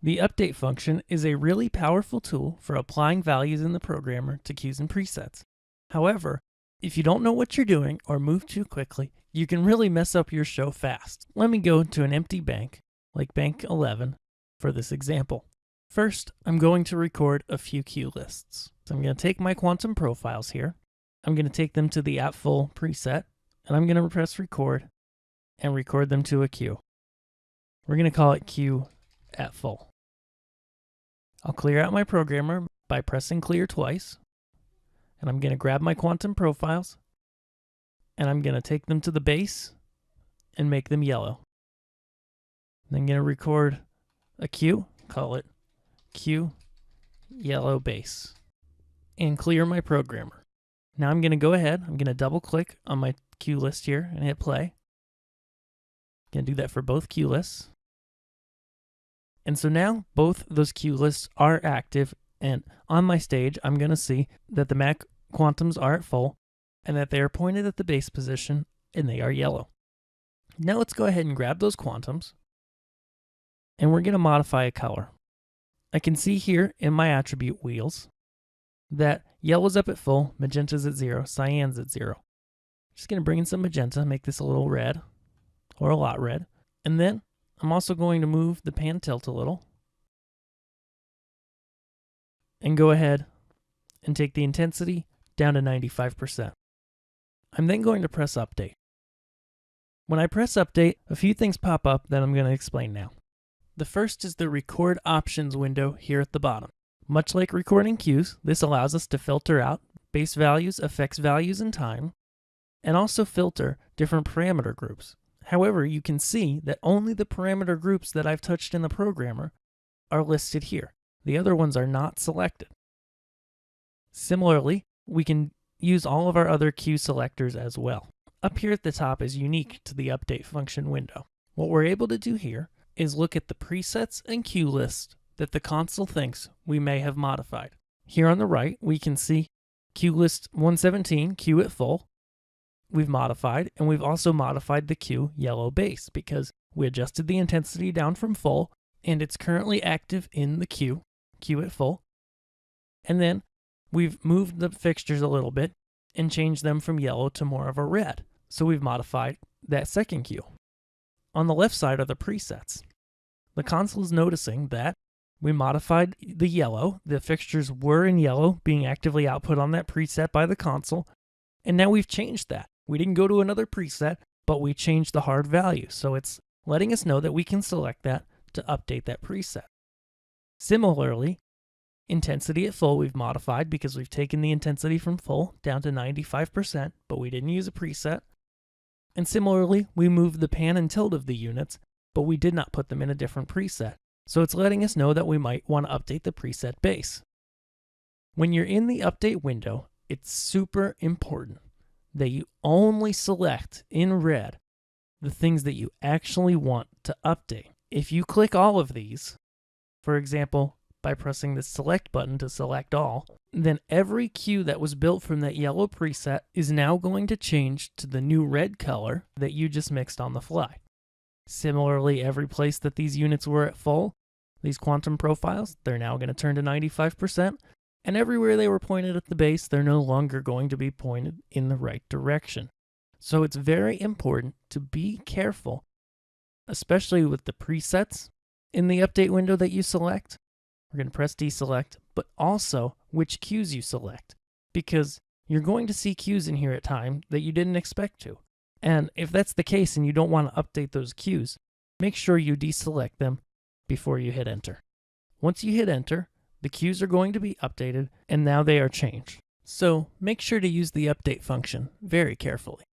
The update function is a really powerful tool for applying values in the programmer to cues and presets. However, if you don't know what you're doing or move too quickly, you can really mess up your show fast. Let me go to an empty bank, like bank 11, for this example. First, I'm going to record a few cue lists. So I'm going to take my quantum profiles here. I'm going to take them to the at full preset, and I'm going to press record and record them to a cue. We're going to call it cue at full. I'll clear out my programmer by pressing clear twice, and I'm going to grab my quantum profiles, and I'm going to take them to the base and make them yellow. Then I'm going to record a cue, call it cue yellow base, and clear my programmer. Now I'm going to go ahead, I'm going to double click on my cue list here and hit play. I'm going to do that for both cue lists. And so now both those cue lists are active, and on my stage I'm going to see that the Mac quantums are at full and that they are pointed at the base position and they are yellow. Now let's go ahead and grab those quantums and we're going to modify a color. I can see here in my attribute wheels that yellow's up at full, magenta's at 0, cyan's at 0. Just going to bring in some magenta, make this a little red or a lot red, and then I'm also going to move the pan tilt a little and go ahead and take the intensity down to 95%. I'm then going to press update. When I press update, a few things pop up that I'm going to explain now. The first is the record options window here at the bottom. Much like recording cues, this allows us to filter out base values, effects values, and time, and also filter different parameter groups. However, you can see that only the parameter groups that I've touched in the programmer are listed here. The other ones are not selected. Similarly, we can use all of our other cue selectors as well. Up here at the top is unique to the update function window. What we're able to do here is look at the presets and cue lists that the console thinks we may have modified. Here on the right, we can see cue list 117, cue at full, we've modified, and we've also modified the cue yellow base because we adjusted the intensity down from full, and it's currently active in the cue at full. And then we've moved the fixtures a little bit and changed them from yellow to more of a red. So we've modified that second cue. On the left side are the presets. The console is noticing that we modified the yellow. The fixtures were in yellow, being actively output on that preset by the console. And now we've changed that. We didn't go to another preset, but we changed the hard value. So it's letting us know that we can select that to update that preset. Similarly, intensity at full we've modified because we've taken the intensity from full down to 95%, but we didn't use a preset. And similarly, we moved the pan and tilt of the units, but we did not put them in a different preset. So it's letting us know that we might want to update the preset base. When you're in the update window, it's super important that you only select in red the things that you actually want to update. If you click all of these, for example, by pressing the select button to select all, then every cue that was built from that yellow preset is now going to change to the new red color that you just mixed on the fly. Similarly, every place that these units were at full, these quantum profiles, they're now going to turn to 95%, and everywhere they were pointed at the base, they're no longer going to be pointed in the right direction. So it's very important to be careful, especially with the presets in the update window that you select. We're going to press deselect, but also which cues you select, because you're going to see cues in here at times that you didn't expect to. And if that's the case and you don't want to update those cues, make sure you deselect them before you hit enter. Once you hit enter, the cues are going to be updated and now they are changed. So make sure to use the update function very carefully.